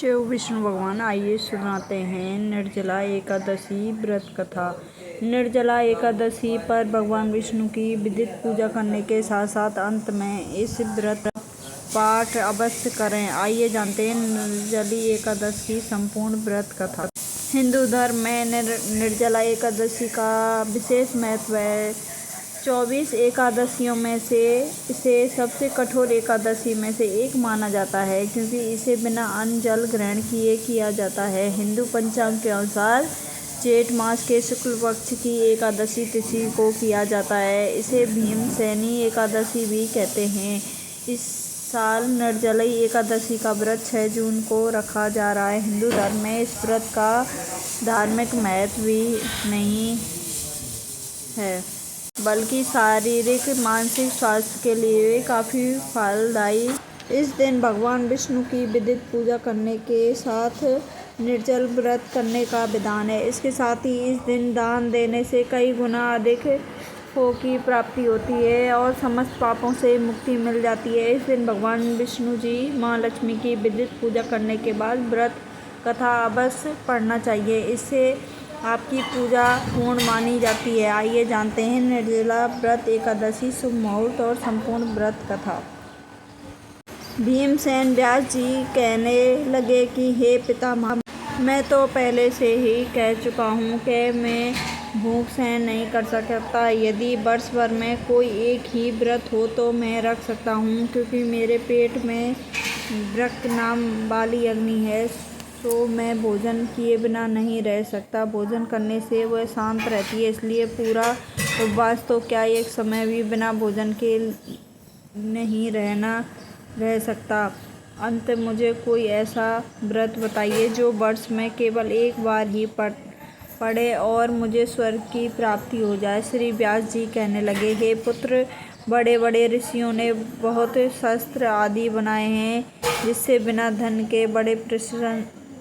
जय विष्णु भगवान। आइए सुनाते हैं निर्जला एकादशी व्रत कथा। निर्जला एकादशी पर भगवान विष्णु की विधिवत पूजा करने के साथ साथ अंत में इस व्रत पाठ अवश्य करें। आइए जानते हैं निर्जली एकादशी की संपूर्ण व्रत कथा। हिंदू धर्म में निर्जला एकादशी का विशेष महत्व है। 24 एकादशियों में से इसे सबसे कठोर एकादशी में से एक माना जाता है, क्योंकि इसे बिना अन्न जल ग्रहण किए किया जाता है। हिंदू पंचांग के अनुसार जेठ मास के शुक्ल पक्ष की एकादशी तिथि को किया जाता है। इसे भीमसेनी एकादशी भी कहते हैं। इस साल निर्जली एकादशी का व्रत 6 जून को रखा जा रहा है। हिंदू धर्म में इस व्रत का धार्मिक महत्व भी नहीं है, बल्कि शारीरिक मानसिक स्वास्थ्य के लिए काफ़ी फलदायी। इस दिन भगवान विष्णु की विधिवत पूजा करने के साथ निर्जल व्रत करने का विधान है। इसके साथ ही इस दिन दान देने से कई गुना अधिक फल की प्राप्ति होती है और समस्त पापों से मुक्ति मिल जाती है। इस दिन भगवान विष्णु जी माँ लक्ष्मी की विधिवत पूजा करने के बाद व्रत कथा अवश्य पढ़ना चाहिए। इससे आपकी पूजा पूर्ण मानी जाती है। आइए जानते हैं निर्जला व्रत एकादशी शुभ मुहूर्त और संपूर्ण व्रत कथा। भीमसेन व्यास जी कहने लगे कि हे पितामह, मैं तो पहले से ही कह चुका हूँ कि मैं भूख सहन नहीं कर सकता। यदि वर्ष भर में कोई एक ही व्रत हो तो मैं रख सकता हूँ, क्योंकि मेरे पेट में वृक्क नाम वाली अग्नि है, तो मैं भोजन किए बिना नहीं रह सकता। भोजन करने से वह शांत रहती है, इसलिए पूरा उपवास तो क्या एक समय भी बिना भोजन के नहीं रह सकता। अंत मुझे कोई ऐसा व्रत बताइए जो वर्ष में केवल एक बार ही पड़े और मुझे स्वर्ग की प्राप्ति हो जाए। श्री व्यास जी कहने लगे, हे पुत्र, बड़े बड़े ऋषियों ने बहुत शस्त्र आदि बनाए हैं, जिससे बिना धन के बड़े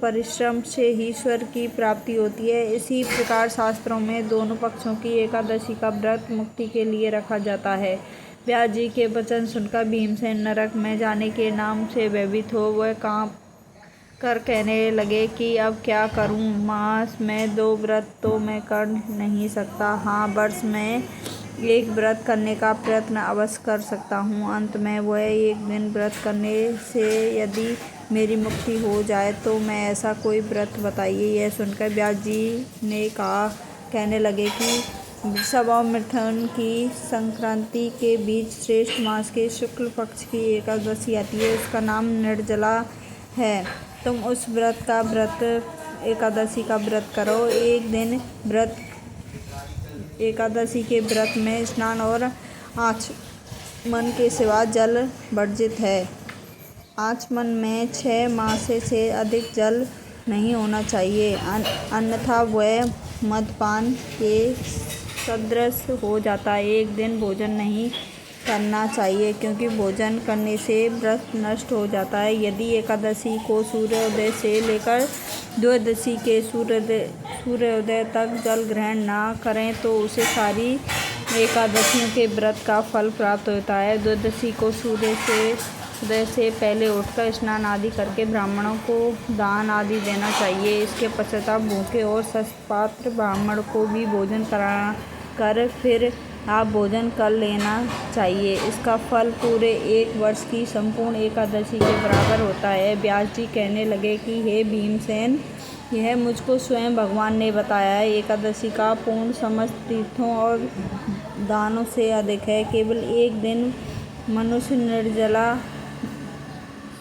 परिश्रम से ही स्वर्ग की प्राप्ति होती है। इसी प्रकार शास्त्रों में दोनों पक्षों की एकादशी का व्रत मुक्ति के लिए रखा जाता है। व्यास जी के वचन सुनकर भीमसेन नरक में जाने के नाम से भयभीत हो वह कांप कर कहने लगे कि अब क्या करूं। मास में 2 व्रत तो मैं कर नहीं सकता। हाँ, वर्ष में एक व्रत करने का प्रयत्न अवश्य कर सकता हूँ। अंत में वह एक दिन व्रत करने से यदि मेरी मुक्ति हो जाए तो मैं ऐसा कोई व्रत बताइए। यह सुनकर व्यास जी ने कहने लगे कि वृषभ और मिथुन की संक्रांति के बीच श्रेष्ठ मास के शुक्ल पक्ष की एकादशी आती है, उसका नाम निर्जला है। तुम उस एकादशी का व्रत करो। एक दिन एकादशी के व्रत में स्नान और आचमन के सिवा जल वर्जित है। आचमन में 6 मासे से अधिक जल नहीं होना चाहिए, अन्यथा वह मदपान के सदृश हो जाता है। एक दिन भोजन नहीं करना चाहिए, क्योंकि भोजन करने से व्रत नष्ट हो जाता है। यदि एकादशी को सूर्योदय से लेकर द्वादशी के सूर्योदय तक जल ग्रहण ना करें तो उसे सारी एकादशियों के व्रत का फल प्राप्त होता है। द्वादशी को सूर्योदय से पहले उठकर स्नान आदि करके ब्राह्मणों को दान आदि देना चाहिए। इसके पश्चात भूखे और शस्त्रपात्र ब्राह्मण को भी भोजन कर फिर आप भोजन कर लेना चाहिए। इसका फल पूरे 1 वर्ष की संपूर्ण एकादशी के बराबर होता है। व्यास जी कहने लगे कि हे भीमसेन, यह मुझको स्वयं भगवान ने बताया है। एकादशी का पूर्ण समस्त तीर्थों और दानों से अधिक है। केवल एक दिन मनुष्य निर्जला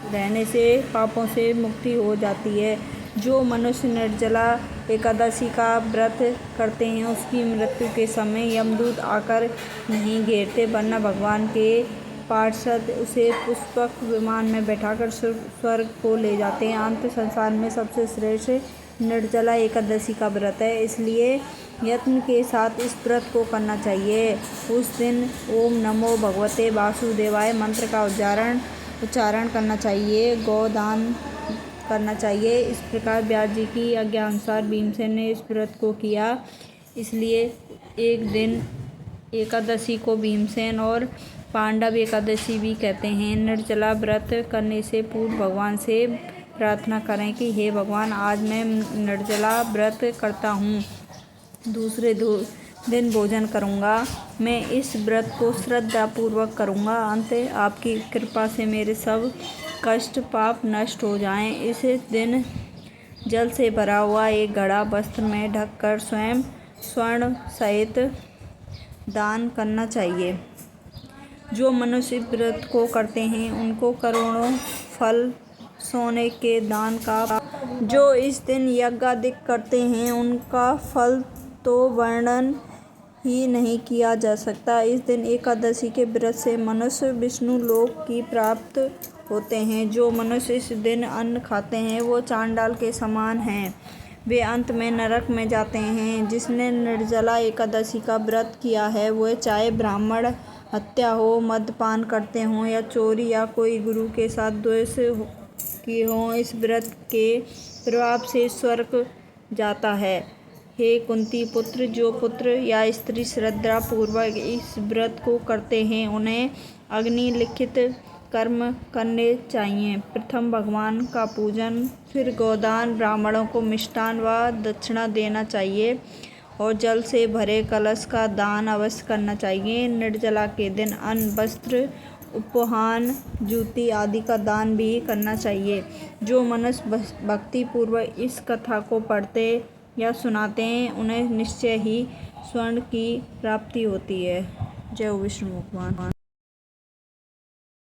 रहने से पापों से मुक्ति हो जाती है। जो मनुष्य निर्जला एकादशी का व्रत करते हैं, उसकी मृत्यु के समय यमदूत आकर नहीं घेरते, वरना भगवान के पार्षद उसे पुष्पक विमान में बैठाकर स्वर्ग को ले जाते हैं। अंत संसार में सबसे श्रेष्ठ निर्जला एकादशी का व्रत है, इसलिए यत्न के साथ इस व्रत को करना चाहिए। उस दिन ओम नमो भगवते वासुदेवाय मंत्र का उच्चारण करना चाहिए, गोदान करना चाहिए। इस प्रकार व्यास जी की आज्ञा अनुसार भीमसेन ने इस व्रत को किया। इसलिए एक दिन एकादशी को भीमसेन और पांडव एकादशी भी कहते हैं। निर्जला व्रत करने से पूर्व भगवान से प्रार्थना करें कि हे भगवान, आज मैं निर्जला व्रत करता हूँ, दूसरे दिन भोजन करूँगा। मैं इस व्रत को श्रद्धापूर्वक करूँगा। अंत आपकी कृपा से मेरे सब कष्ट पाप नष्ट हो जाएं। इस दिन जल से भरा हुआ एक घड़ा वस्त्र में ढककर स्वयं स्वर्ण सहित दान करना चाहिए। जो मनुष्य इस व्रत को करते हैं उनको करोड़ों फल सोने के दान का। जो इस दिन यज्ञादि करते हैं उनका फल तो वर्णन ही नहीं किया जा सकता। इस दिन एकादशी के व्रत से मनुष्य विष्णु लोक की प्राप्त होते हैं। जो मनुष्य इस दिन अन्न खाते हैं वो चांडाल के समान हैं, वे अंत में नरक में जाते हैं। जिसने निर्जला एकादशी का व्रत किया है वह चाहे ब्राह्मण हत्या हो, मद्यपान करते हों या चोरी या कोई गुरु के साथ द्वेष की हो, इस व्रत के प्रभाव से स्वर्ग जाता है। हे कुंती पुत्र, जो पुत्र या स्त्री श्रद्धा पूर्वक इस व्रत को करते हैं उन्हें अग्नि लिखित कर्म करने चाहिए। प्रथम भगवान का पूजन, फिर गोदान, ब्राह्मणों को मिष्टान व दक्षिणा देना चाहिए और जल से भरे कलश का दान अवश्य करना चाहिए। निर्जला के दिन अन्न, वस्त्र, उपहान, जूती आदि का दान भी करना चाहिए। जो मनुष्य भक्ति पूर्वक इस कथा को पढ़ते या सुनाते हैं उन्हें निश्चय ही स्वर्ण की प्राप्ति होती है। जय हो विष्णु भगवान।